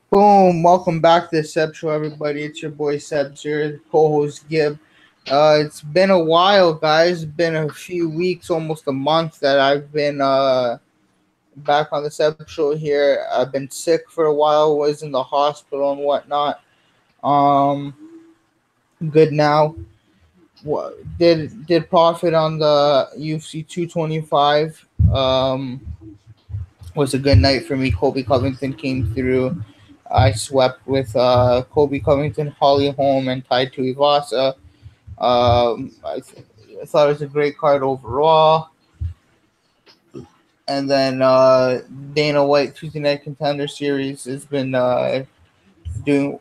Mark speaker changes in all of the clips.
Speaker 1: Boom! Welcome back to the Sebs Show, everybody. It's your boy Sebs here, co-host Gib. It's been a while, guys. It's been a few weeks, almost a month that I've been back on the Sebs Show here. I've been sick for a while, was in the hospital and whatnot. Um, Good now. Did profit on the UFC 225. Was a good night for me. Colby Covington came through. I swept with Kobe Covington, Holly Holm, and Tai Tuivasa. I thought it was a great card overall. And then Dana White Tuesday Night Contender Series has been doing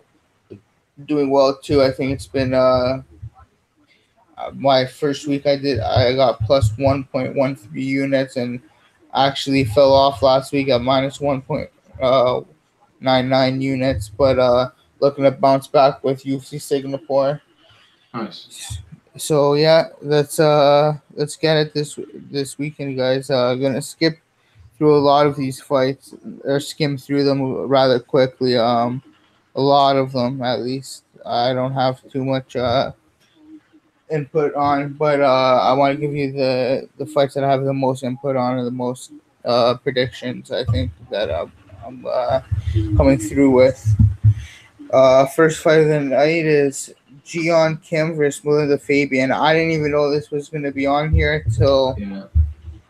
Speaker 1: doing well too. I think it's been my first week. I got plus 1.13 units and actually fell off last week at minus 1.99 units, but looking to bounce back with UFC Singapore.
Speaker 2: Nice.
Speaker 1: So yeah, let's get it this weekend, guys. Gonna skip through a lot of these fights or skim through them rather quickly. A lot of them at least. I don't have too much input on, but I want to give you the fights that I have the most input on and the most predictions. I think that I'm coming through with. First fight of the night is Jeon Kim versus Melinda Fabian. I didn't even know this was going to be on here until
Speaker 2: Yeah,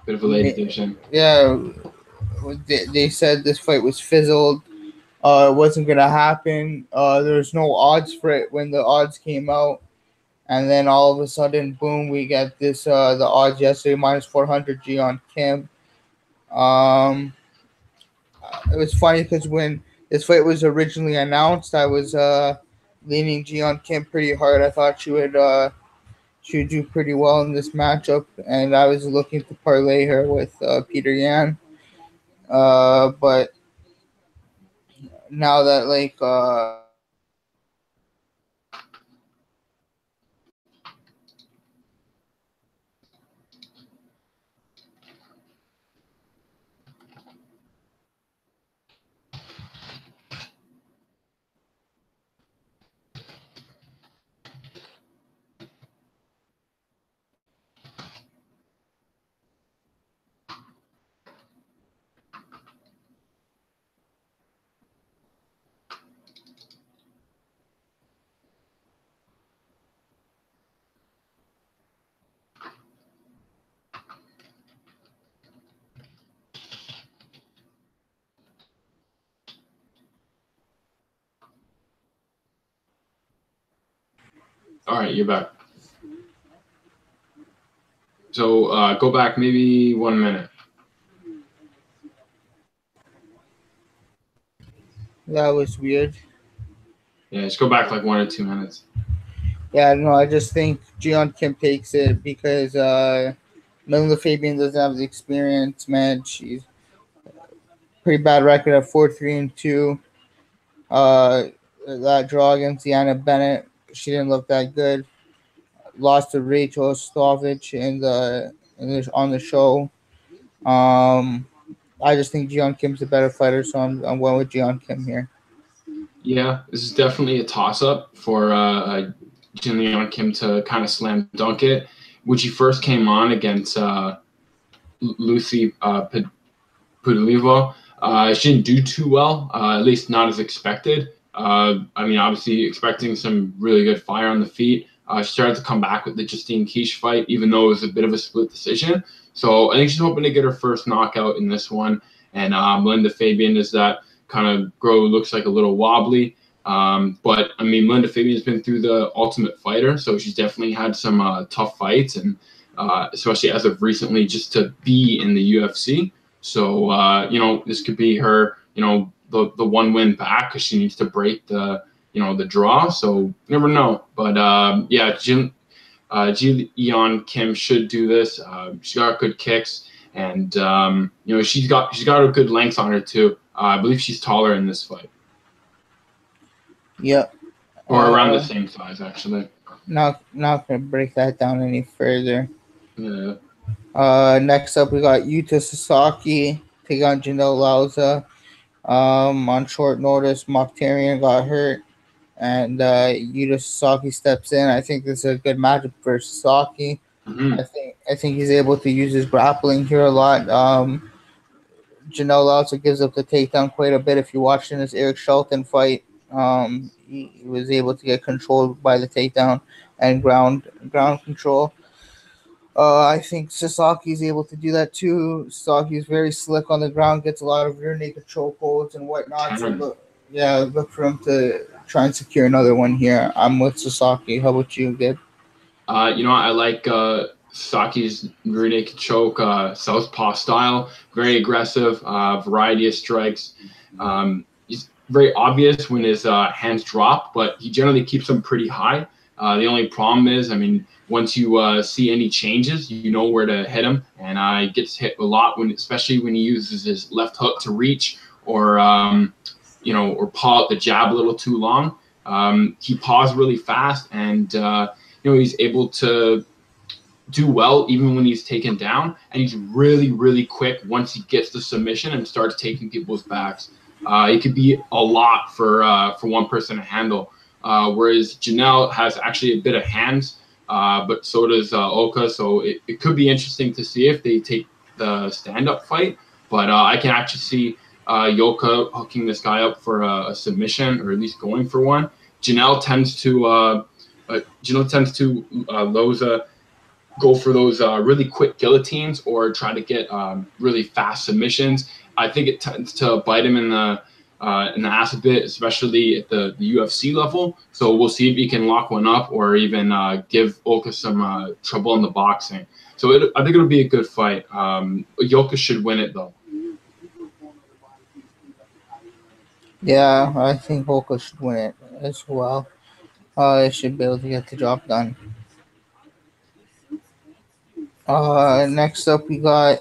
Speaker 2: bit of a late edition.
Speaker 1: yeah, they said this fight was fizzled. It wasn't going to happen. There was no odds for it when the odds came out. And then all of a sudden, boom, we get this the odds yesterday minus 400 Jeon Kim. It was funny because when this fight was originally announced, I was leaning Jeon Kim pretty hard. I thought she would do pretty well in this matchup, and I was looking to parlay her with Peter Yan. But now that
Speaker 2: All right, you're back. So go back maybe 1 minute.
Speaker 1: that was weird.
Speaker 2: Yeah, just go back like 1 or 2 minutes.
Speaker 1: Yeah, no, I just think Jeon Kim takes it because Melinda Fabian doesn't have the experience, man. She's pretty bad record of 4-3-2. That draw against Deanna Bennett, she didn't look that good. Lost to Rachel Stovich on the show. I just think Jeon Kim's a better fighter, so I'm going with Jeon Kim here.
Speaker 2: Yeah, this is definitely a toss-up for Jeon Kim to kind of slam dunk it. When she first came on against Lucy Pudilivo, she didn't do too well, at least not as expected. I mean, obviously expecting some really good fire on the feet. She started to come back with the Justine Quiche fight, even though it was a bit of a split decision. So I think she's hoping to get her first knockout in this one. And Melinda Fabian is that kind of girl who looks like a little wobbly. But, I mean, Melinda Fabian's been through the Ultimate Fighter, so she's definitely had some tough fights, and especially as of recently just to be in the UFC. So, this could be her, the one win back because she needs to break the draw. So you never know. But yeah, Jeon Kim should do this. She's got good kicks, and she's got a good length on her too. I believe she's taller in this fight.
Speaker 1: Yep.
Speaker 2: Or around the same size, actually.
Speaker 1: Not gonna break that down any further.
Speaker 2: Yeah.
Speaker 1: Next up, we got Yuta Sasaki take on Janelle Lauza. On short notice, Mokhtarian got hurt, and Yuta Sasaki steps in. I think this is a good matchup for Sasaki.
Speaker 2: Mm-hmm.
Speaker 1: I think he's able to use his grappling here a lot. Janelle also gives up the takedown quite a bit. If you watched in his Eric Shelton fight, he was able to get controlled by the takedown and ground control. I think Sasaki is able to do that too. Sasaki is very slick on the ground, gets a lot of rear naked chokeholds and whatnot. So
Speaker 2: Can.
Speaker 1: look for him to try and secure another one here. I'm with Sasaki. How about you, Gabe?
Speaker 2: I like Saki's rear naked choke, southpaw style, very aggressive, variety of strikes. He's very obvious when his hands drop, but he generally keeps them pretty high. The only problem is, I mean, once you see any changes, you know where to hit him, and he gets hit a lot especially when he uses his left hook to reach or paw out the jab a little too long. He paws really fast, and he's able to do well even when he's taken down, and he's really, really quick once he gets the submission and starts taking people's backs. It could be a lot for one person to handle. Whereas Janelle has actually a bit of hands, but so does Oka. So it could be interesting to see if they take the stand-up fight. But I can actually see Yoka hooking this guy up for a submission, or at least going for one. Janelle tends to Loza go for those really quick guillotines or try to get really fast submissions. I think it tends to bite him in the ass a bit, especially at the UFC level. So we'll see if he can lock one up or even give Oka some trouble in the boxing. So I think it'll be a good fight. Yoka should win it though.
Speaker 1: Yeah, I think Hoka should win it as well. They should be able to get the job done. Next up, we got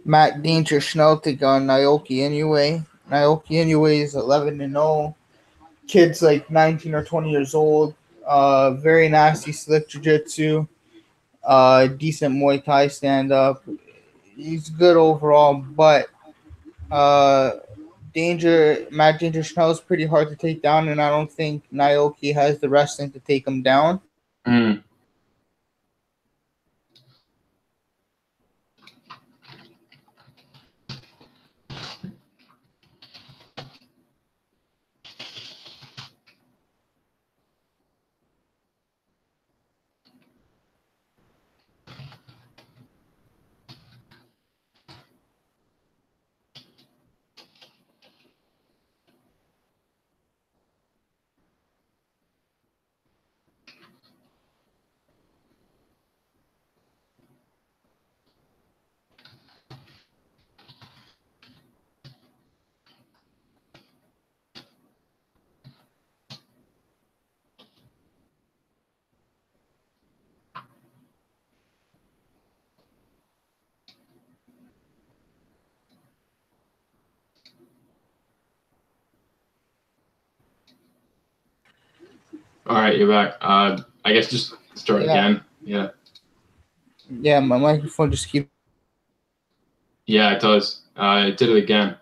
Speaker 1: Matt Danger Schnell take on Naoki Inoue. Naoki Inoue is 11-0. Kid's like 19 or 20 years old. Very nasty, slick jiu-jitsu. Decent Muay Thai stand-up. He's good overall, but uh, Matt Danger Schnell is pretty hard to take down, and I don't think Naoki has the wrestling to take him down.
Speaker 2: Mm. All right, you're back. I guess just start
Speaker 1: Yeah,
Speaker 2: again. Yeah.
Speaker 1: yeah, my microphone just keeps.
Speaker 2: Yeah, it does. It did it again.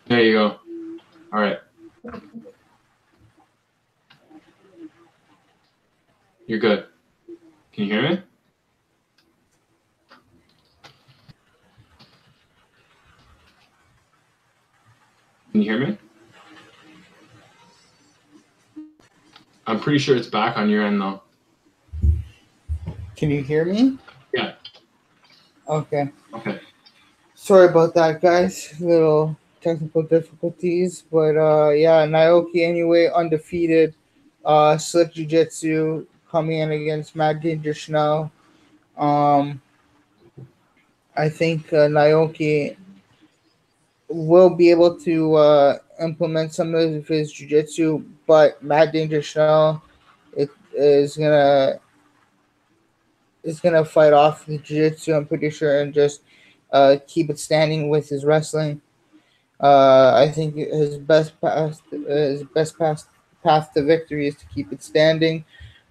Speaker 2: There you go. All right. You're good. Can you hear me? Can you hear me? I'm pretty sure it's back on your end though.
Speaker 1: Can you hear me?
Speaker 2: Yeah.
Speaker 1: Okay.
Speaker 2: Okay.
Speaker 1: Sorry about that, guys. Little technical difficulties, but yeah, Naoki anyway undefeated. Slick Jiu Jitsu coming in against Mad Dangerous now. Um, I think Naoki will be able to implement some of his jiu-jitsu, but Mad Dangerous now it is gonna fight off the jiu-jitsu, I'm pretty sure, and just keep it standing with his wrestling. I think his best path to victory is to keep it standing.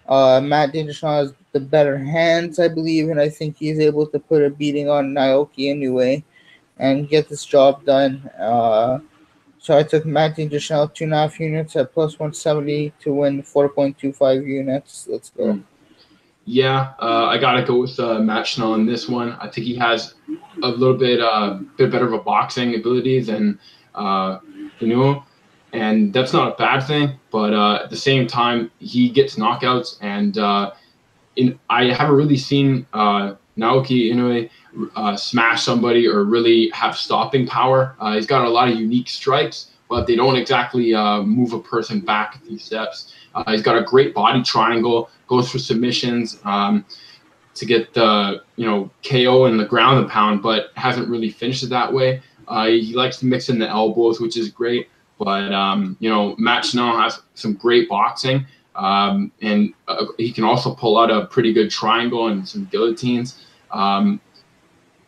Speaker 1: Matt Dangerous has the better hands, I believe, and I think he's able to put a beating on Naoki anyway and get this job done. So I took Matt Dangerous 2.5 units at plus 170 to win 4.25 units. Let's go.
Speaker 2: Yeah, I gotta go with Matt Schnell in this one. I think he has a little bit better of a boxing ability than and that's not a bad thing. But at the same time, he gets knockouts, and I haven't really seen Naoki Inoue smash somebody or really have stopping power. He's got a lot of unique strikes, but they don't exactly move a person back a few steps. He's got a great body triangle, goes for submissions to get the KO and the ground and pound, but hasn't really finished it that way. He likes to mix in the elbows, which is great. But Matt Schnell has some great boxing. And he can also pull out a pretty good triangle and some guillotines.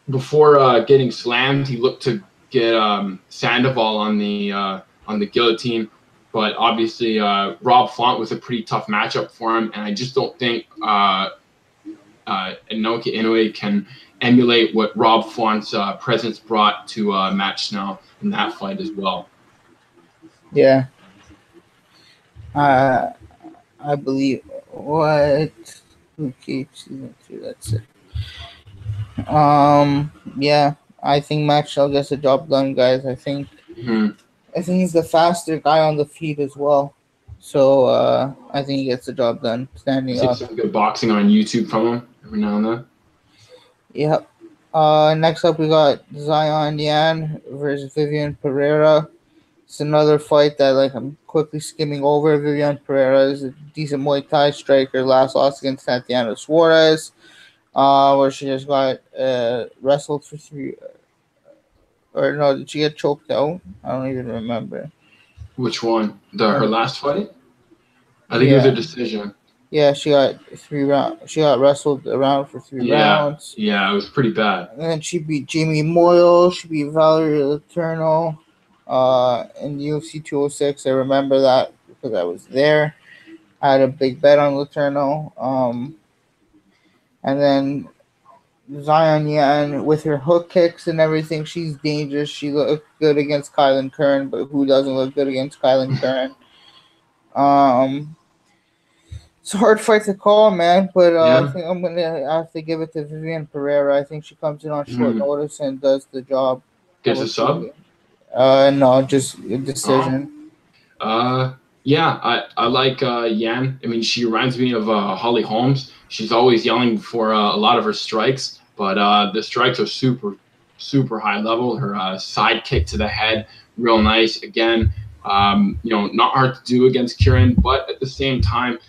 Speaker 2: Before getting slammed, he looked to get Sandoval on the guillotine, but obviously Rob Font was a pretty tough matchup for him, and I just don't think Naoki Inoue can emulate what Rob Font's presence brought to Matt Schnell in that fight as well.
Speaker 1: Yeah. I believe what. Okay, that's it. Yeah, I think Max Shell gets the job done, guys. I think he's the faster guy on the feet as well. So I think he gets the job done standing
Speaker 2: See
Speaker 1: up.
Speaker 2: some good boxing on YouTube from him every now and then.
Speaker 1: Yep. Next up we got Zion Yan versus Vivian Pereira. It's another fight that I'm quickly skimming over. Vivian Pereira is a decent Muay Thai striker. Last loss against Tatiana Suarez, where she just got wrestled for 3. Or no, did she get choked out? I don't even remember.
Speaker 2: Which one? Her last fight? I think it was a decision.
Speaker 1: Yeah, she got 3 rounds. She got wrestled around for 3 rounds.
Speaker 2: Yeah, it was pretty bad.
Speaker 1: And then she beat Jamie Moyle. She beat Valerie Letourneau in UFC 206. I remember that because I was there. I had a big bet on Letourneau. And then Zion Yan with her hook kicks and everything, she's dangerous. She looked good against Kylan Curran, but who doesn't look good against Kylan Curran? It's a hard fight to call, man, but I think I'm going to have to give it to Vivian Pereira. I think she comes in on short notice and does the job.
Speaker 2: Gets a sub?
Speaker 1: No, just a decision.
Speaker 2: Yeah, I like Yan. I mean, she reminds me of Holly Holmes. She's always yelling for a lot of her strikes, but the strikes are super, super high level. Her side kick to the head, real nice. Again, not hard to do against Kieran, but at the same time,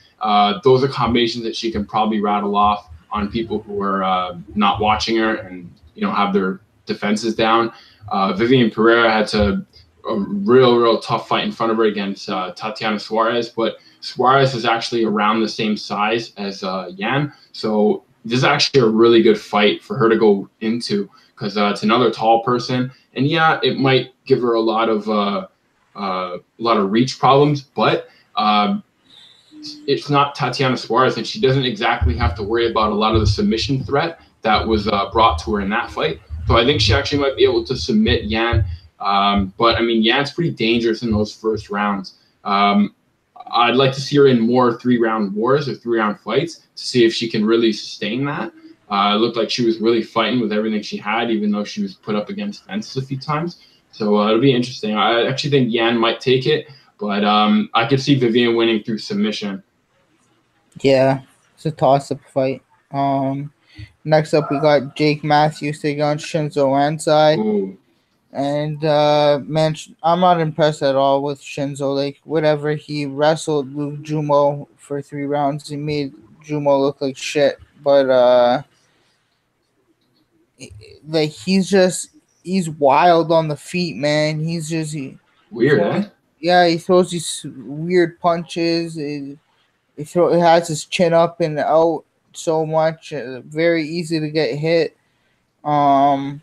Speaker 2: those are combinations that she can probably rattle off on people who are not watching her and have their defenses down. Vivian Pereira had a real tough fight in front of her against Tatiana Suarez, but Suarez is actually around the same size as Yan, so this is actually a really good fight for her to go into because it's another tall person, and yeah, it might give her a lot of reach problems, but it's not Tatiana Suarez, and she doesn't exactly have to worry about a lot of the submission threat that was brought to her in that fight. So I think she actually might be able to submit Yan. But I mean, Yan's pretty dangerous in those first rounds. I'd like to see her in more 3-round wars or 3-round fights to see if she can really sustain that. It looked like she was really fighting with everything she had, even though she was put up against fences a few times. So it'll be interesting. I actually think Yan might take it, but I could see Vivian winning through submission.
Speaker 1: Yeah, it's a toss-up fight. Next up we got Jake Matthews taking on Shinzo Ansai.
Speaker 2: Ooh.
Speaker 1: And man, I'm not impressed at all with Shinzo. Like whatever, he wrestled Luke Jumo for 3 rounds. He made Jumo look like shit. But like he's wild on the feet, man. He's just
Speaker 2: Weird,
Speaker 1: throwing,
Speaker 2: eh?
Speaker 1: yeah, he throws these weird punches. He has his chin up and out so much. Very easy to get hit. Um,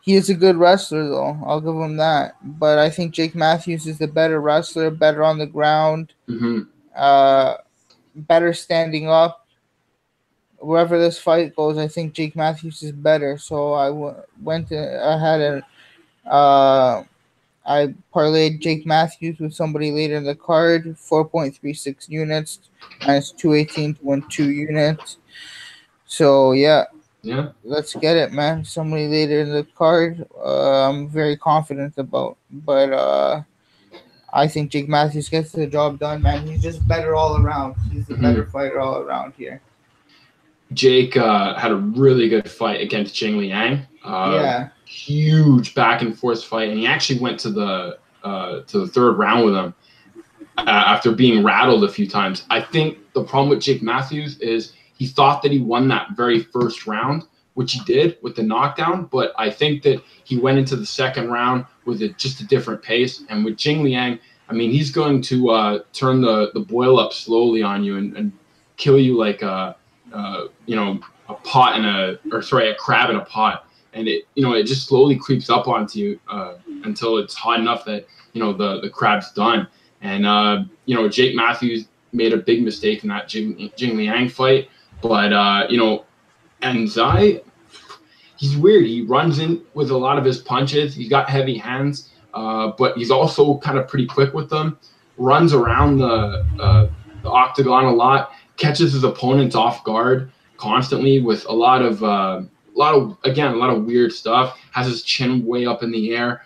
Speaker 1: He is a good wrestler, though. I'll give him that. But I think Jake Matthews is the better wrestler, better on the ground,
Speaker 2: Mm-hmm.
Speaker 1: uh, better standing up. Wherever this fight goes, I think Jake Matthews is better. So I had I parlayed Jake Matthews with somebody later in the card, 4.36 units, minus 218 to win 2 units. So yeah,
Speaker 2: Yeah.
Speaker 1: let's get it, man. Somebody later in the card, I'm very confident about. But I think Jake Matthews gets the job done, man. He's just better all around. He's the better fighter all around here.
Speaker 2: Jake had a really good fight against Jing Liang.
Speaker 1: Yeah.
Speaker 2: Huge back and forth fight, and he actually went to the third round with him after being rattled a few times. I think the problem with Jake Matthews is he thought that he won that very first round, which he did with the knockdown, but I think that he went into the second round with just a different pace. And with Jing Liang, I mean, he's going to turn the boil up slowly on you and kill you like a crab in a pot. And it just slowly creeps up onto you until it's hot enough that, the crab's done. And, Jake Matthews made a big mistake in that Jing Liang fight. But, Anzai, he's weird. He runs in with a lot of his punches. He's got heavy hands, but he's also kind of pretty quick with them. Runs around the octagon a lot, catches his opponents off guard constantly with a lot of weird stuff. Has his chin way up in the air.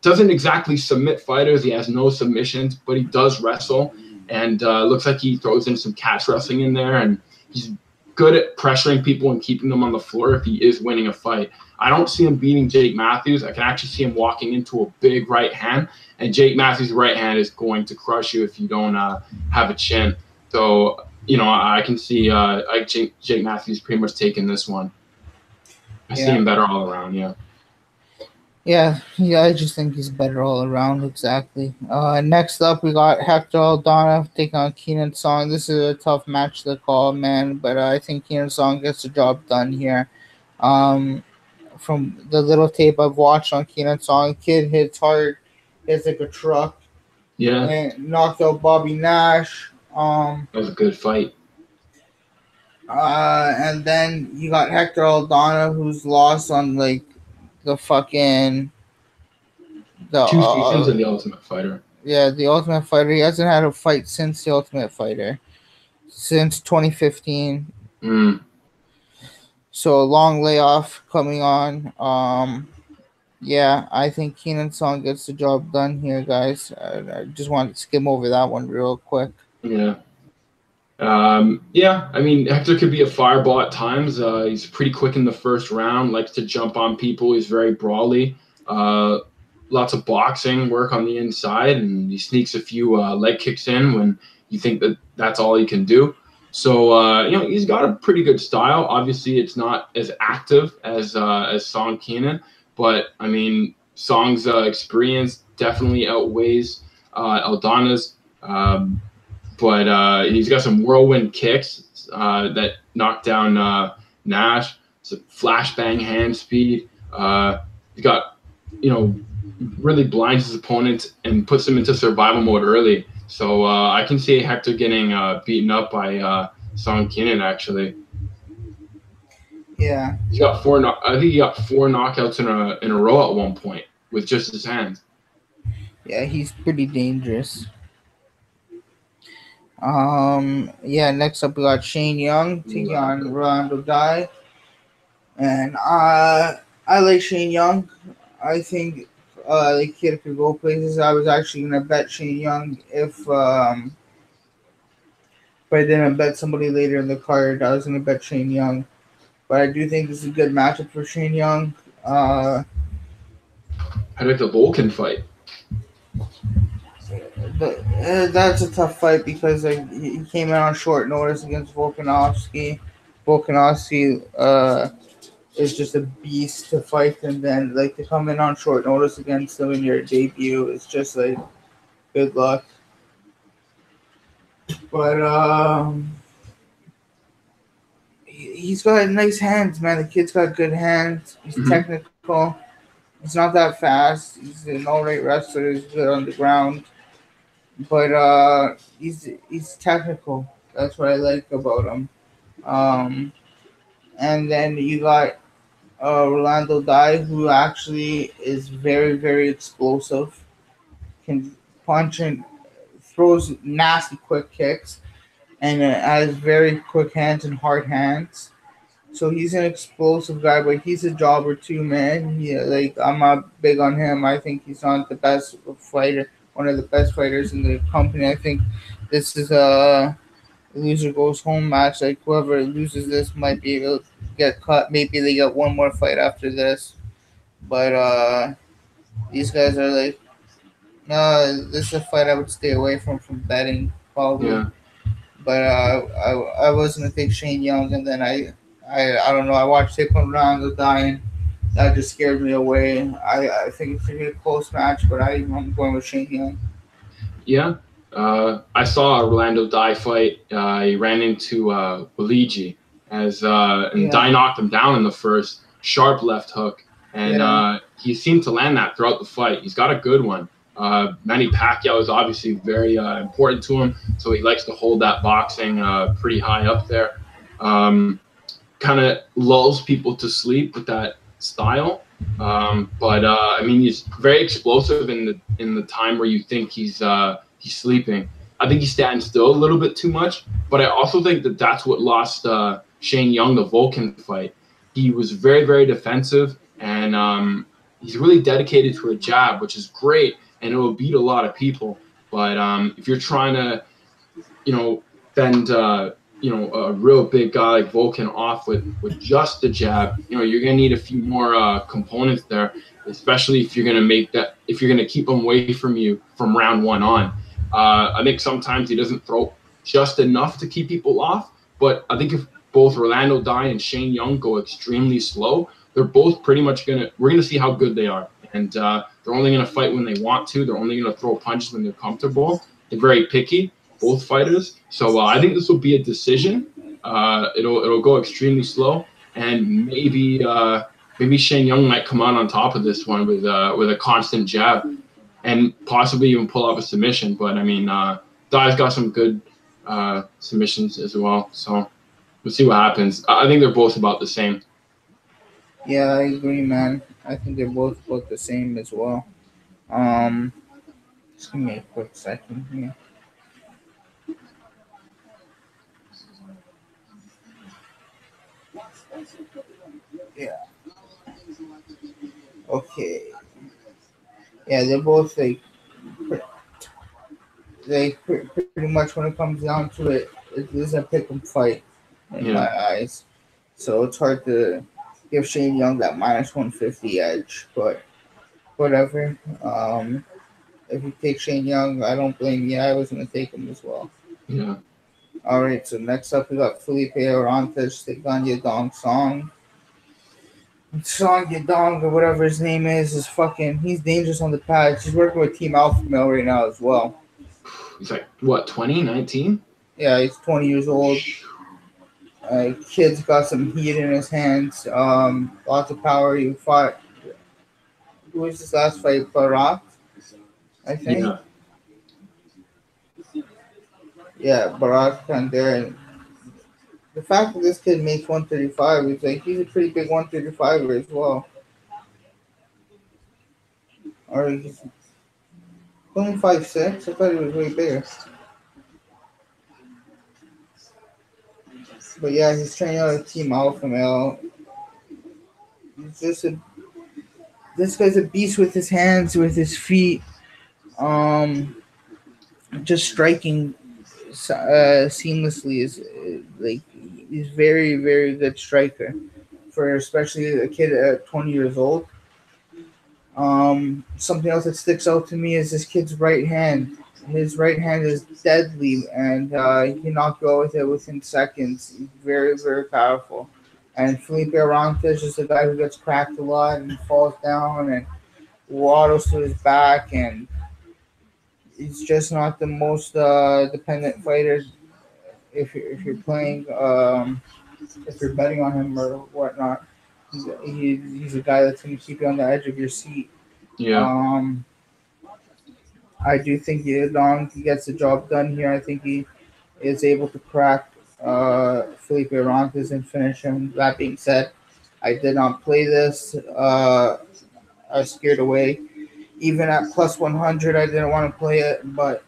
Speaker 2: Doesn't exactly submit fighters. He has no submissions, but he does wrestle, and looks like he throws in some catch wrestling in there, and he's good at pressuring people and keeping them on the floor if he is winning a fight. I don't see him beating Jake Matthews. I can actually see him walking into a big right hand, and Jake Matthews' right hand is going to crush you if you don't have a chin. So, I can see Jake Matthews pretty much taking this one. I see him better all around, yeah.
Speaker 1: Yeah, I just think he's better all around, exactly. Next up, we got Hector Aldana taking on Keenan Song. This is a tough match to call, man, but I think Keenan Song gets the job done here. From the little tape I've watched on Keenan Song, kid hits hard, hits like a truck.
Speaker 2: Yeah.
Speaker 1: And knocked out Bobby Nash.
Speaker 2: That was a good fight.
Speaker 1: And then you got Hector Aldana, who's lost on like the fucking
Speaker 2: two seasons of The Ultimate Fighter.
Speaker 1: Yeah, The Ultimate Fighter. He hasn't had a fight since The Ultimate Fighter, since 2015. So a long layoff coming on. Yeah, I think Keenan Song gets the job done here, guys. I just wanted to skim over that one real quick.
Speaker 2: Yeah. I mean, Hector could be a fireball at times. He's pretty quick in the first round, likes to jump on people. He's very brawly. Lots of boxing work on the inside, and he sneaks a few leg kicks in when you think that that's all he can do. So, he's got a pretty good style. Obviously, it's not as active as Song Keenan, but, I mean, Song's experience definitely outweighs Aldana's. But he's got some whirlwind kicks that knock down Nash, some flashbang hand speed. He's got, really blinds his opponent and puts him into survival mode early. So I can see Hector getting beaten up by Song Keenan, actually.
Speaker 1: Yeah.
Speaker 2: I think he got 4 knockouts in a row at one point with just his hands.
Speaker 1: Yeah, he's pretty dangerous. Yeah. Next up, we got Shane Young taking on Rolando Dai, and I like Shane Young. I think the kid could go places. I was actually gonna bet Shane Young if I didn't bet somebody later in the card. I was gonna bet Shane Young, but I do think this is a good matchup for Shane Young.
Speaker 2: I like the Volkan fight.
Speaker 1: That's a tough fight because he came in on short notice against Volkanovski. Volkanovski is just a beast to fight, and then like to come in on short notice against him in your debut, it's just like good luck. But he's got nice hands, man. The kid's got good hands. He's
Speaker 2: Mm-hmm.
Speaker 1: technical. He's not that fast. He's an alright wrestler. He's good on the ground, but he's technical. That's what I like about him. Um, and then you got Rolando Dai, who actually is very explosive. Can punch and throws nasty quick kicks, and has very quick hands and hard hands. So he's an explosive guy, but he's a jobber too, man. Yeah, like I'm not big on him. I think he's not the best fighter, one of the best fighters in the company. I think this is a loser goes home match. Like whoever loses this might be able to get cut. Maybe they get one more fight after this. But these guys are like, no, this is a fight I would stay away from betting probably.
Speaker 2: Yeah.
Speaker 1: But I was gonna take Shane Young, and then I don't know. I watched Taekwondo Ronaldo dying. That just scared me away. I think it's gonna be a close match, but I'm going with Shane Young.
Speaker 2: Yeah. I saw a Rolando Dai fight. He ran into Luigi and Dai
Speaker 1: Yeah,
Speaker 2: knocked him down in the first sharp left hook, and
Speaker 1: yeah,
Speaker 2: he seemed to land that throughout the fight. He's got a good one. Manny Pacquiao is obviously very important to him, so he likes to hold that boxing pretty high up there. Um, Kind of lulls people to sleep with that style. But I mean, he's very explosive in the time where you think he's sleeping. I think he stands still a little bit too much. But I also think that that's what lost Shane Young the Vulcan fight. He was very defensive, and he's really dedicated to a jab, which is great, and it will beat a lot of people. But if you're trying to, you know, fend a real big guy like Vulcan off with just the jab, you're gonna need a few more components there, especially if you're gonna if you're gonna keep him away from you from round one on. I think sometimes he doesn't throw just enough to keep people off, but I think if both Rolando Dai and Shane Young go extremely slow, they're both pretty much we're gonna see how good they are, and they're only gonna fight when they want to. They're only gonna throw punches when they're comfortable. They're very picky, both fighters. So I think this will be a decision. It'll go extremely slow, and maybe Shane Young might come out on top of this one with a constant jab, and possibly even pull off a submission. But I mean, Dai's got some good submissions as well. So we'll see what happens. I think they're both about the same.
Speaker 1: yeah. I agree, man. I think they're both the same as well. Um, just give me a quick second here. Yeah. Okay. Yeah, they're both pretty much when it comes down to it, it is a pick 'em fight in
Speaker 2: Yeah,
Speaker 1: my eyes. So it's hard to give Shane Young that minus 150 edge, but whatever. If you take Shane Young, I don't blame you. I was gonna take him as well.
Speaker 2: yeah.
Speaker 1: All right, so next up we got Felipe Orantes take on Yadong Song. Song Yadong or whatever his name is fucking. He's dangerous on the pads. He's working with Team Alpha Male right now as well.
Speaker 2: He's like what, 2019?
Speaker 1: Yeah, he's 20 years old. Kid's got some heat in his hands. Lots of power. He fought. Who was his last fight? Barack, I think.
Speaker 2: Yeah,
Speaker 1: Yeah, Barack Kandar. The fact that this kid makes 135 is like he's a pretty big 135er as well. Or Only 5'6". I thought he was way bigger. But yeah, he's training out of Team Alpha Male. He's just a This guy's a beast with his hands, with his feet. Um, just striking seamlessly is like he's very very good striker for especially a kid at 20 years old. Something else that sticks out to me is this kid's right hand. His right hand is deadly, and he can knock you out with it within seconds. He's very, very powerful. And Felipe Arantes is a guy who gets cracked a lot and falls down and waddles to his back, and he's just not the most dependent fighter if you're playing if you're betting on him or whatnot. He's a guy that's going to keep you on the edge of your seat.
Speaker 2: Yeah.
Speaker 1: I do think Yedong he gets the job done here. I think he is able to crack Felipe Arantes and finish him. That being said, I did not play this. I was scared away. Even at plus 100, I didn't want to play it, but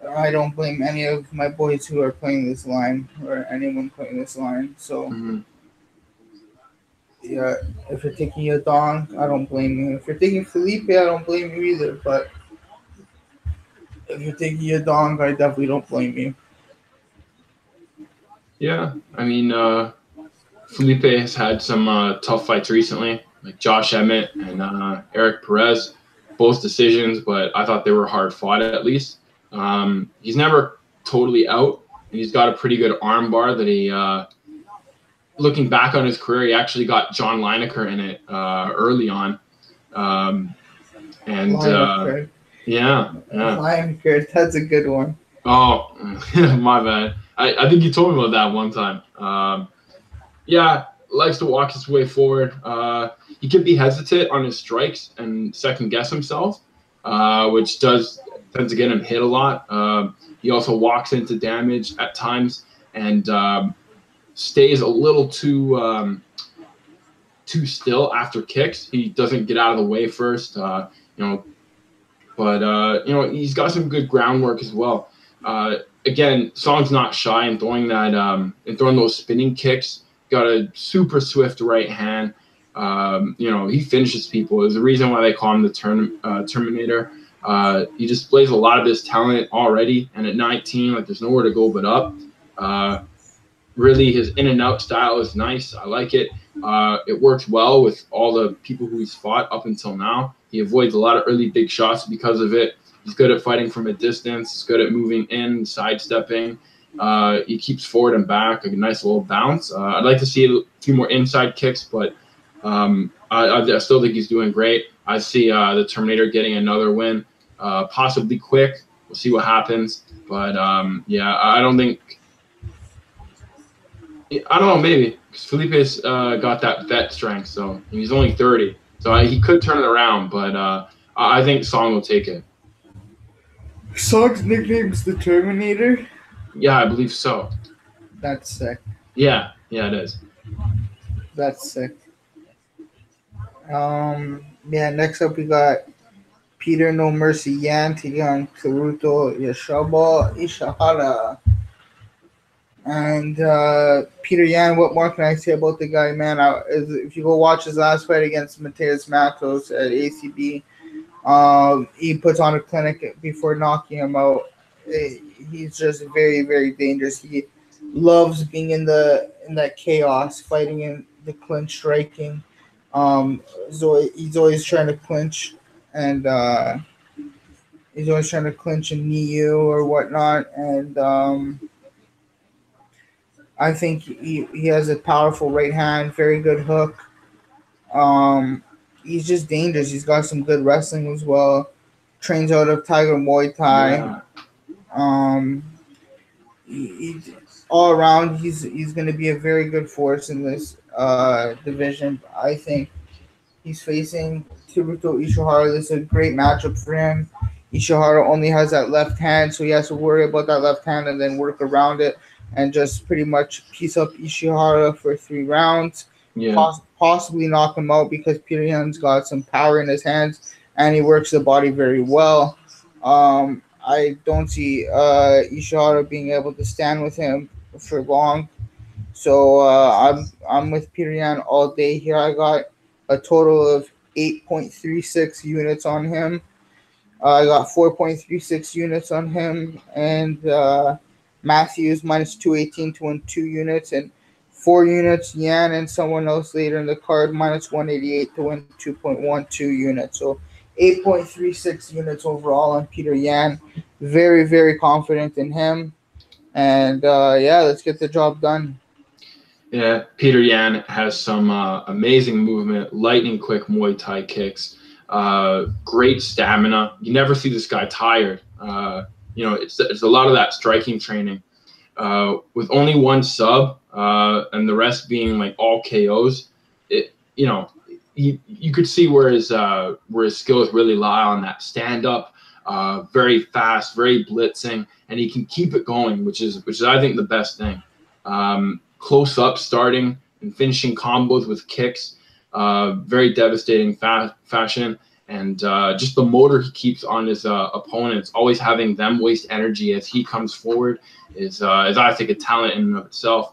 Speaker 1: I don't blame any of my boys who are playing this line or anyone playing this line. So, yeah, if you're taking a Dong, I don't blame you. If you're taking Felipe, I don't blame you either. But if you're taking a Dong, I definitely don't blame you.
Speaker 2: Yeah, I mean, Felipe has had some tough fights recently, like Josh Emmett and Eric Perez, both decisions, but I thought they were hard fought at least. He's never totally out, and he's got a pretty good arm bar that he, looking back on his career, he actually got John Lineker in it early on.
Speaker 1: Lineker.
Speaker 2: Yeah.
Speaker 1: Lineker, that's a good one.
Speaker 2: Oh, my bad. I think you told me about that one time. Yeah, likes to walk his way forward. He can be hesitant on his strikes and second guess himself, which does tend to get him hit a lot. He also walks into damage at times and stays a little too still after kicks. He doesn't get out of the way first, but he's got some good groundwork as well. Again, Song's not shy in throwing those spinning kicks. Got a super swift right hand. He finishes people. There's a reason why they call him the Terminator. He displays a lot of his talent already, and at 19, there's nowhere to go but up. Really, his in and out style is nice. I like it. It works well with all the people who he's fought up until now. He avoids a lot of early big shots because of it. He's good at fighting from a distance. He's good at moving in, sidestepping. He keeps forward and back, a nice little bounce. I'd like to see a few more inside kicks, but I still think he's doing great. I see the Terminator getting another win, possibly quick. We'll see what happens. But, I don't think – I don't know, maybe. Because Felipe's got that vet strength, so he's only 30. So he could turn it around, but I think Song will take it.
Speaker 1: Song's nickname's the Terminator?
Speaker 2: Yeah, I believe so.
Speaker 1: That's sick.
Speaker 2: Yeah, it is.
Speaker 1: That's sick. Next up we got Peter No Mercy Yan taking on Karuto Ishihara. And Peter Yan, what more can I say about the guy, man? If you go watch his last fight against Mateus Matos at ACB, he puts on a clinic before knocking him out. He's just very, very dangerous. He loves being in that chaos, fighting in the clinch, striking. So he's always trying to clinch, and he's always trying to clinch and knee you or whatnot. And I think he has a powerful right hand, very good hook. He's just dangerous. He's got some good wrestling as well. Trains out of Tiger Muay Thai.
Speaker 2: Yeah.
Speaker 1: All around, he's going to be a very good force in this division. I think he's facing Karuto Ishihara. This is a great matchup for him. Ishihara only has that left hand, so he has to worry about that left hand and then work around it and just pretty much piece up Ishihara for 3 rounds.
Speaker 2: Yeah.
Speaker 1: Possibly knock him out because Peter Yan's got some power in his hands and he works the body very well. I don't see Ishihara being able to stand with him for long. So I'm with Peter Yan all day here. I got a total of 8.36 units on him. I got 4.36 units on him, and Matthews minus 218 to win 2 units, and 4 units Yan and someone else later in the card minus 188 to win 2.12 units. So 8.36 units overall on Peter Yan. Very, very confident in him. And yeah, let's get the job done.
Speaker 2: Yeah, Peter Yan has some amazing movement, lightning quick Muay Thai kicks, great stamina. You never see this guy tired. It's a lot of that striking training. With only one sub and the rest being like all KOs, you could see where his skills really lie on that stand up, very fast, very blitzing, and he can keep it going, which is I think the best thing. Close up starting and finishing combos with kicks, very devastating fashion, and just the motor he keeps on his opponents, always having them waste energy as he comes forward, is I think a talent in and of itself.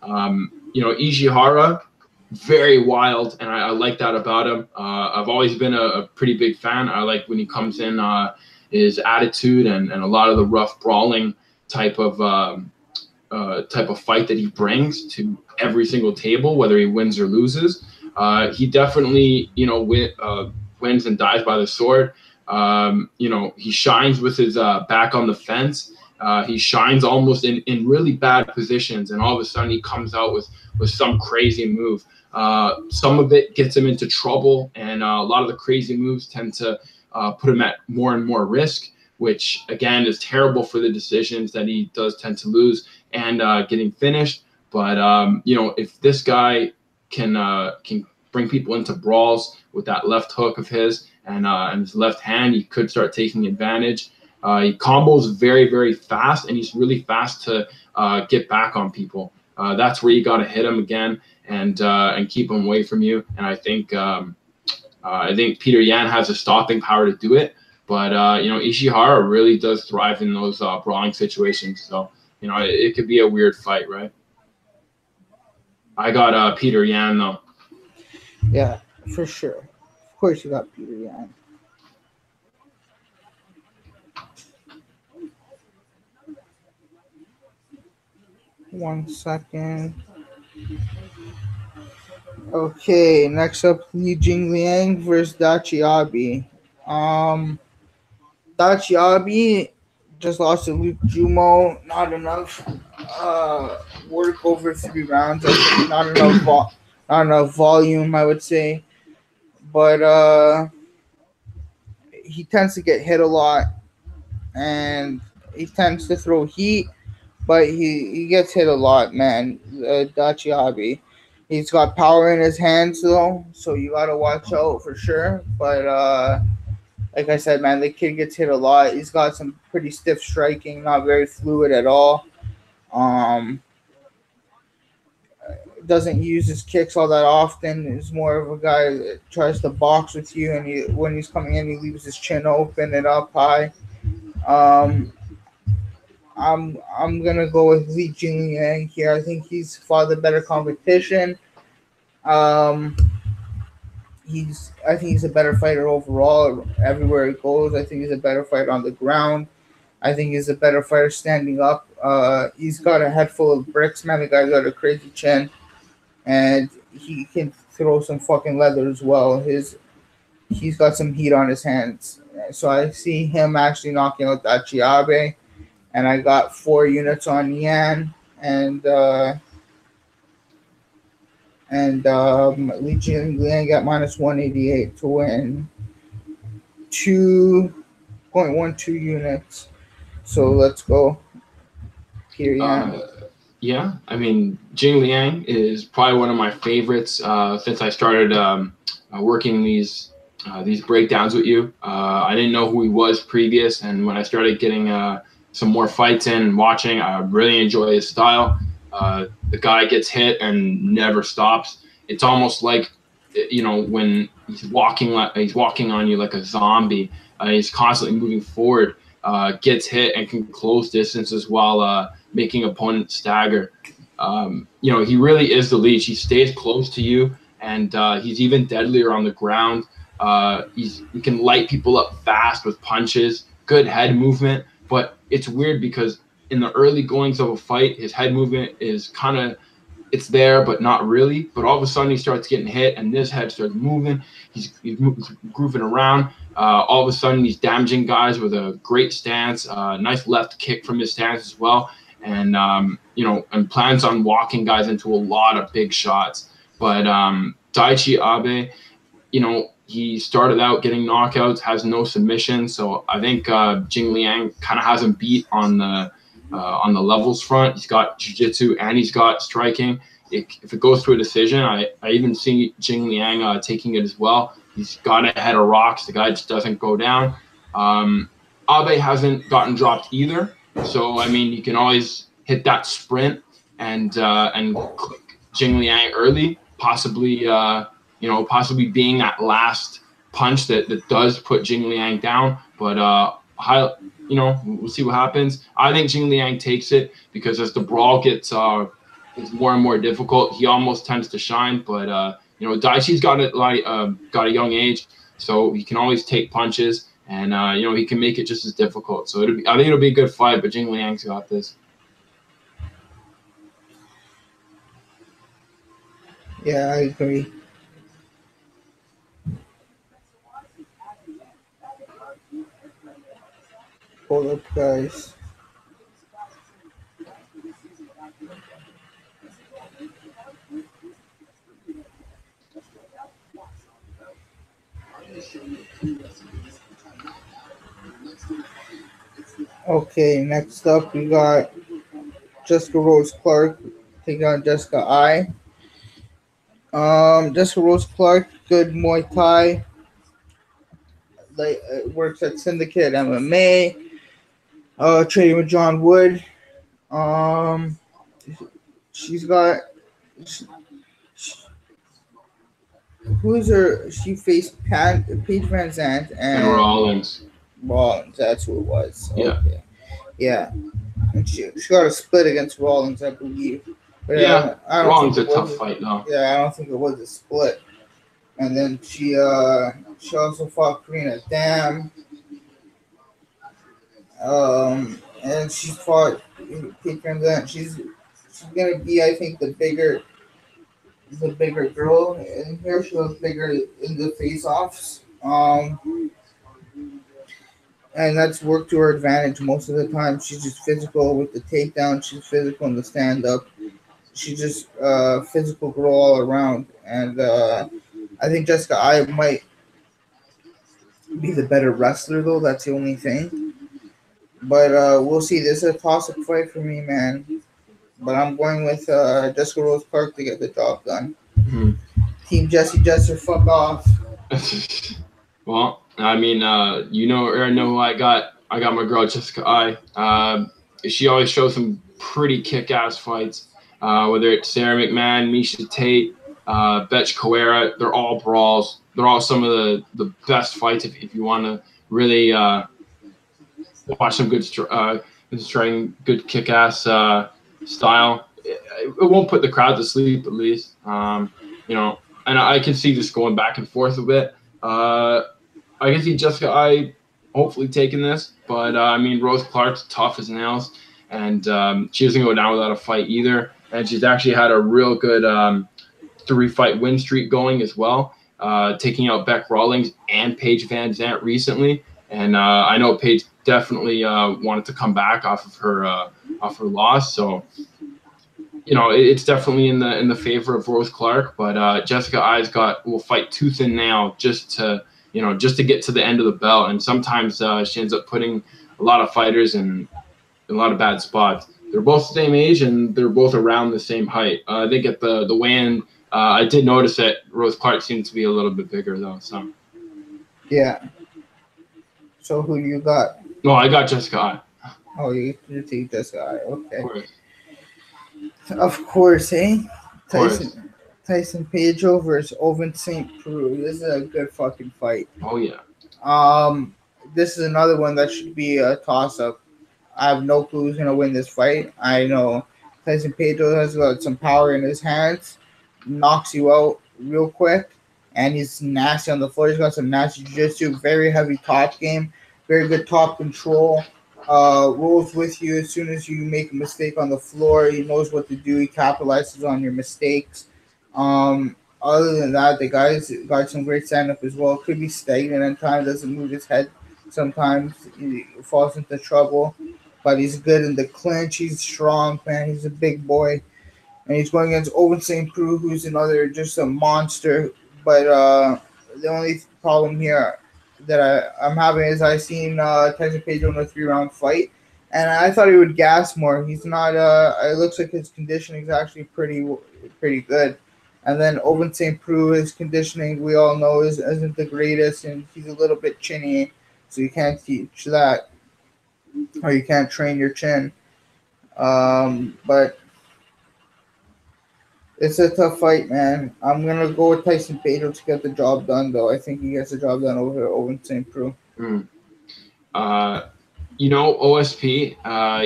Speaker 2: Ishihara, very wild, and I like that about him. I've always been a pretty big fan. I like when he comes in, his attitude and a lot of the rough brawling type of fight that he brings to every single table, whether he wins or loses. He definitely, wins and dies by the sword. He shines with his back on the fence. He shines almost in really bad positions, and all of a sudden he comes out with some crazy move. Some of it gets him into trouble, and a lot of the crazy moves tend to put him at more and more risk, which again is terrible for the decisions that he does tend to lose and getting finished. But if this guy can bring people into brawls with that left hook of his and his left hand, he could start taking advantage. He combos very, very fast, and he's really fast to get back on people. That's where you got to hit him again and keep him away from you. And I think Peter Yan has the stopping power to do it. But Ishihara really does thrive in those brawling situations. So it could be a weird fight, right? I got Peter Yan though.
Speaker 1: Yeah, for sure. Of course, you got Peter Yan. One second. Okay, next up, Li Jingliang versus Dachiabi. Dachiabi just lost to Luke Jumo. Not enough work over 3 rounds. I think not enough volume, I would say. But he tends to get hit a lot, and he tends to throw heat, but he gets hit a lot, man. Dachiabi. He's got power in his hands, though, so you got to watch out for sure. But like I said, man, the kid gets hit a lot. He's got some pretty stiff striking, not very fluid at all. Doesn't use his kicks all that often. He's more of a guy that tries to box with you, and when he's coming in, he leaves his chin open and up high. I'm gonna go with Li Jingliang here. I think he's fought the better competition. I think he's a better fighter overall. Everywhere he goes, I think he's a better fighter on the ground. I think he's a better fighter standing up. He's got a head full of bricks, man. The guy's got a crazy chin, and he can throw some fucking leather as well. He's got some heat on his hands. So I see him actually knocking out that Chiabe, and I got 4 units on Yan and Li Jingliang got minus 188 to win 2.12 units. So let's go. Here, Yan.
Speaker 2: Yeah, I mean, Jingliang is probably one of my favorites since I started working these breakdowns with you. I didn't know who he was previous, and when I started getting some more fights in and watching, I really enjoy his style. The guy gets hit and never stops. It's almost like when he's walking on you like a zombie, He's constantly moving forward, gets hit, and can close distances while making opponents stagger. He really is the leash. He stays close to you, and he's even deadlier on the ground. He can light people up fast with punches, good head movement, but it's weird because in the early goings of a fight, his head movement is kind of it's there, but not really. But all of a sudden, he starts getting hit, and this head starts moving. He's grooving around. All of a sudden, he's damaging guys with a great stance, nice left kick from his stance as well, and and plans on walking guys into a lot of big shots. But Daichi Abe, he started out getting knockouts, has no submission, so I think Jing Liang kind of has him beat on the levels front. He's got jiu-jitsu and he's got striking. If it goes to a decision, I even see Jing Liang taking it as well. He's got a head of rocks. The guy just doesn't go down. Abe hasn't gotten dropped either, so I mean you can always hit that sprint and click Jing Liang early, possibly being that last punch that does put Jing Liang down. But we'll see what happens. I think Jing Liang takes it because as the brawl gets more and more difficult, he almost tends to shine. But Daichi's got a young age, so he can always take punches, and he can make it just as difficult. So I think it'll be a good fight. But Jing Liang's got this.
Speaker 1: Yeah, I agree. Hold up, guys. Okay, next up we got Jessica Rose Clark taking on Jessica I. Jessica Rose Clark, good Muay Thai. Works at Syndicate MMA. Trading with John Wood. She's got. Who's her? She faced Paige Van Zandt and
Speaker 2: Rawlins.
Speaker 1: Rawlins, that's who it was.
Speaker 2: Yeah.
Speaker 1: Okay. Yeah. And she got a split against Rawlins, I believe. But
Speaker 2: yeah,
Speaker 1: I don't
Speaker 2: Rawlins
Speaker 1: think
Speaker 2: a tough fight, though.
Speaker 1: Yeah, I don't think it was a split. And then she also fought Karina Dam. And she fought Paige Van Zandt. She's gonna be, I think, the bigger girl in here. She was bigger in the face-offs. And that's worked to her advantage most of the time. She's just physical with the takedown. She's physical in the stand-up. She's just physical girl all around. And I think Jessica I might be the better wrestler, though. That's the only thing. But we'll see. This is a toss-up fight for me, man. But I'm going with Jessica Rose Clark to get the job done.
Speaker 2: Mm-hmm.
Speaker 1: Team Jesse Jesser, fuck off.
Speaker 2: Well, I mean, you already know who I got. I got my girl Jessica I. She always shows some pretty kick-ass fights. Whether it's Sarah McMahon, Misha Tate, Betch Carrera, they're all brawls. They're all some of the best fights if you want to really watch some good striking, good kick-ass style. It won't put the crowd to sleep, at least. And I can see this going back and forth a bit. I can see Jessica I hopefully taking this, but I mean, Rose Clark's tough as nails, and she doesn't go down without a fight either. And she's actually had a real good 3-fight win streak going as well, taking out Bec Rawlings and Paige Van Zandt recently. And I know Paige definitely wanted to come back off of her loss, so it's definitely in the favor of Rose Clark. But Jessica I's will fight tooth and nail just to get to the end of the belt. And sometimes she ends up putting a lot of fighters in a lot of bad spots. They're both the same age and they're both around the same height. I think at the weigh-in, I did notice that Rose Clark seems to be a little bit bigger though. So
Speaker 1: yeah. So who you got?
Speaker 2: No, I got Jessica I.
Speaker 1: Oh, you take Jessica I. Okay. Of course, eh? Tyson Pedro versus Ovince St. Preux. This is a good fucking fight.
Speaker 2: Oh yeah.
Speaker 1: this is another one that should be a toss up. I have no clue who's gonna win this fight. I know Tyson Pedro has got some power in his hands, knocks you out real quick, and he's nasty on the floor. He's got some nasty jiu-jitsu, very heavy top game, very good top control. Rolls with you as soon as you make a mistake on the floor. He knows what to do. He capitalizes on your mistakes. Other than that, the guy's got some great stand up as well. Could be stagnant at times, doesn't move his head sometimes. He falls into trouble, but he's good in the clinch. He's strong, man. He's a big boy, and he's going against Owen St. Preux, who's another just a monster. But the only problem here that I'm having is I seen Tyson Pedro in a 3 round fight, and I thought he would gas more. He's not. It looks like his conditioning is actually pretty good. And then Owen St. Preux, his conditioning we all know isn't the greatest, and he's a little bit chinny, so you can't teach that, or you can't train your chin. But it's a tough fight, man. I'm gonna go with Tyson Pedro to get the job done, though. I think he gets the job done over Owen St. Preux.
Speaker 2: OSP,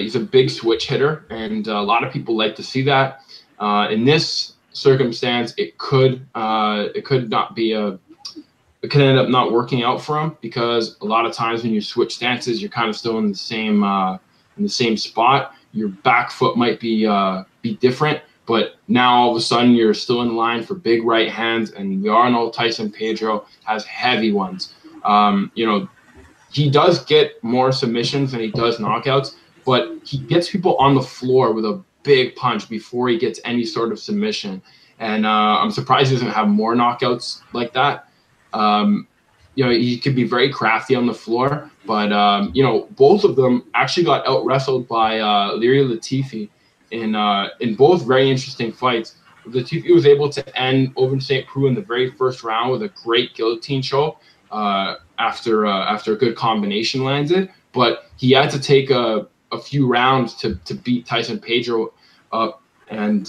Speaker 2: he's a big switch hitter, and a lot of people like to see that. In this circumstance, it could not be it could end up not working out for him, because a lot of times when you switch stances, you're kind of still in the same spot. Your back foot might be different, but now all of a sudden you're still in line for big right hands, and we all know Tyson Pedro has heavy ones. He does get more submissions than he does knockouts, but he gets people on the floor with a big punch before he gets any sort of submission. And I'm surprised he doesn't have more knockouts like that. He could be very crafty on the floor, but both of them actually got out wrestled by Leary Latifi in both very interesting fights. Latifi was able to end Owen St. Preux in the very first round with a great guillotine choke after a good combination landed, but he had to take a few rounds to beat Tyson Pedro up and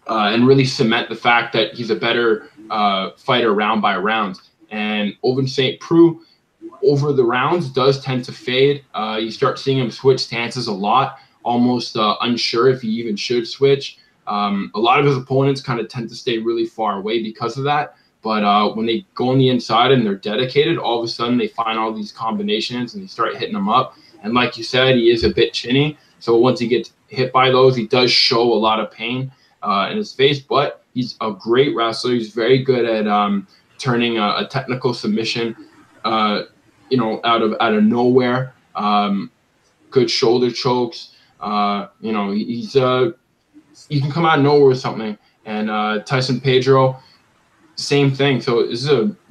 Speaker 2: really cement the fact that he's a better fighter round by round. And Owen St. Preux, over the rounds, does tend to fade. You start seeing him switch stances a lot, almost unsure if he even should switch. A lot of his opponents kind of tend to stay really far away because of that. But when they go on the inside and they're dedicated, all of a sudden they find all these combinations and they start hitting them up. And like you said, he is a bit chinny. So once he gets hit by those, he does show a lot of pain in his face. But he's a great wrestler. He's very good at turning a technical submission, out of nowhere. Good shoulder chokes. He's he can come out of nowhere with something. And Tyson Pedro, same thing. So this is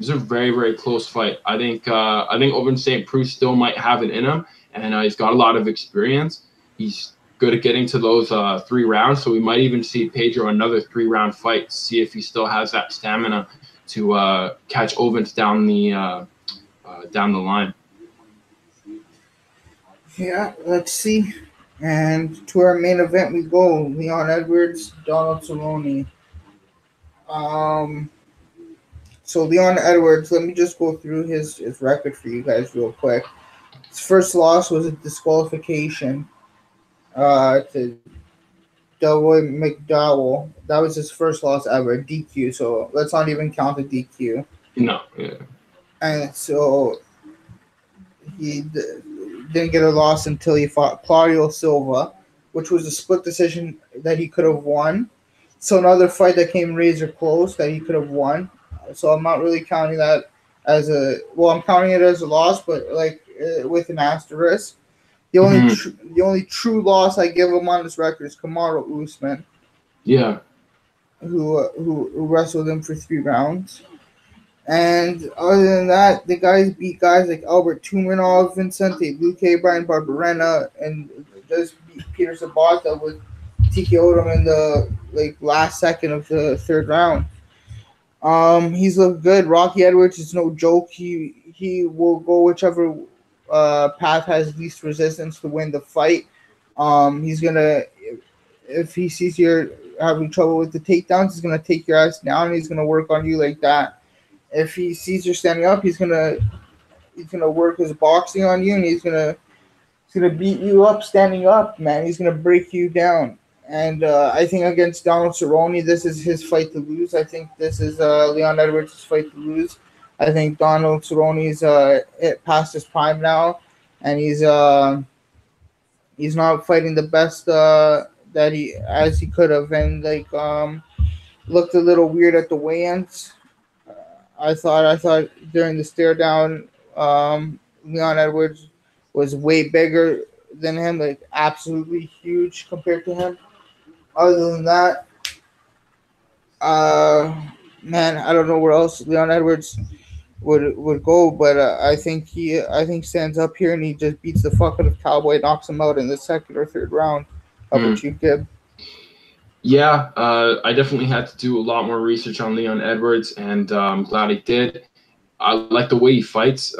Speaker 2: a very, very close fight. I think Owen St. Preux still might have it in him, and he's got a lot of experience. He's good at getting to those 3 rounds, so we might even see Pedro another 3-round fight to see if he still has that stamina to catch Owens down the line.
Speaker 1: Yeah, let's see. And to our main event we go. Leon Edwards, Donald Cerrone. So Leon Edwards, let me just go through his record for you guys real quick. His first loss was a disqualification to Delroy McDowell. That was his first loss ever, DQ. So let's not even count the DQ.
Speaker 2: No, yeah.
Speaker 1: And so he didn't get a loss until he fought Claudio Silva, which was a split decision that he could have won. So another fight that came razor close that he could have won. So I'm not really counting that as I'm counting it as a loss, but with an asterisk. The only true loss I give him on this record is Kamaru Usman.
Speaker 2: Yeah.
Speaker 1: Who wrestled him for 3 rounds. And other than that, the guys beat guys like Albert Tumanov, Vincente Luque, Brian Barberena, and just beat Peter Sabata with TKO'd him in the last second of the 3rd round. He's looked good. Rocky Edwards is no joke. He will go whichever path has least resistance to win the fight. He's gonna, if he sees you're having trouble with the takedowns, he's gonna take your ass down. And he's gonna work on you like that. If he sees you're standing up, he's gonna work his boxing on you, and he's gonna beat you up standing up, man. He's gonna break you down. And I think against Donald Cerrone, this is his fight to lose. I think this is Leon Edwards' fight to lose. I think Donald Cerrone's past his prime now, and he's not fighting the best that he could have, and looked a little weird at the weigh-ins. I thought during the stare down, Leon Edwards was way bigger than him, like absolutely huge compared to him. Other than that, uh, man, I don't know where else Leon Edwards would go, but I think stands up here and he just beats the fuck out of Cowboy, knocks him out in the second or third round. How about you, Gib?
Speaker 2: Yeah, I definitely had to do a lot more research on Leon Edwards, and I'm glad I did. I like the way he fights.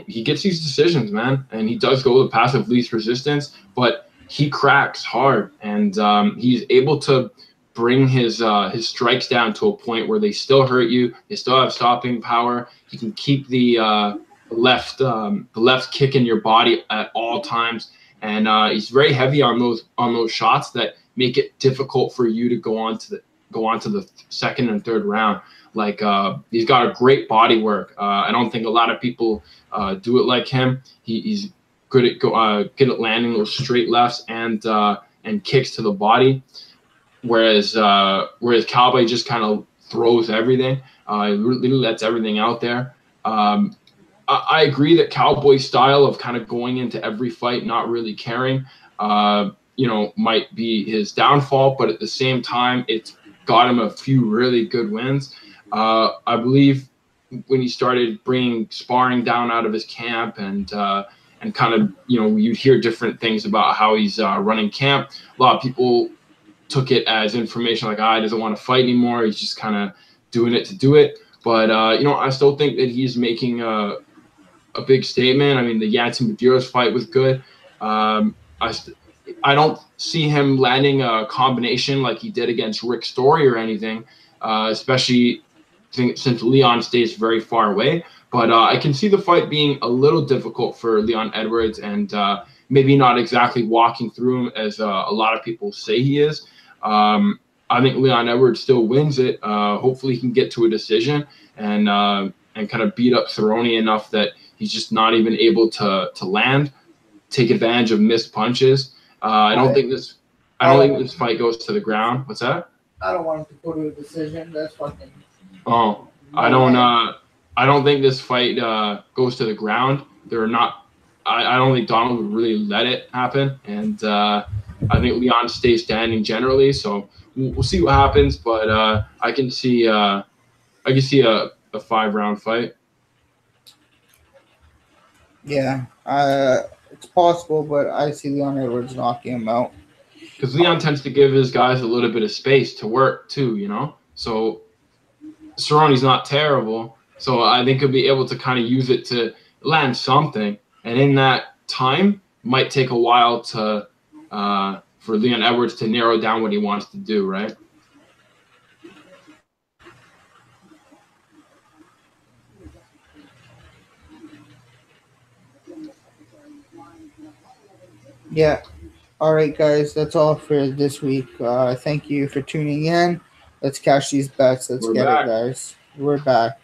Speaker 2: He gets these decisions, man, and he does go the path of least resistance, but he cracks hard, and he's able to bring his strikes down to a point where they still hurt you. They still have stopping power. He can keep the left kick in your body at all times, and he's very heavy on those shots that make it difficult for you to go on to the second and third round. Like he's got a great body work. I don't think a lot of people do it like him. He's good at landing those straight lefts and kicks to the body. Whereas Cowboy just kind of throws everything. He really lets everything out there. I agree that Cowboy's style of kind of going into every fight, not really caring, might be his downfall. But at the same time, it's got him a few really good wins. I believe when he started bringing sparring down out of his camp and kind of, you'd hear different things about how he's running camp. A lot of people took it as information like, he doesn't want to fight anymore. He's just kind of doing it to do it. But, I still think that he's making a big statement. I mean, the Yancy Medeiros fight was good. I don't see him landing a combination like he did against Rick Story or anything, especially since Leon stays very far away. But I can see the fight being a little difficult for Leon Edwards and maybe not exactly walking through him as a lot of people say he is. I think Leon Edwards still wins it. Hopefully he can get to a decision and kind of beat up Cerrone enough that he's just not even able to land, take advantage of missed punches. I don't think this fight goes to the ground. What's that?
Speaker 1: I don't want him to go to a decision. That's fucking.
Speaker 2: Oh, I don't think this fight goes to the ground. I don't think Donald would really let it happen, and I think Leon stays standing generally. So we'll see what happens, but I can see a 5-round fight.
Speaker 1: Yeah, it's possible, but I see Leon Edwards knocking him out.
Speaker 2: Because Leon tends to give his guys a little bit of space to work too, So Cerrone's not terrible, so I think he'll be able to kind of use it to land something. And in that time, might take a while for Leon Edwards to narrow down what he wants to do, right?
Speaker 1: Yeah. All right, guys. That's all for this week. Thank you for tuning in. Let's cash these bets. Let's get it, guys. We're back.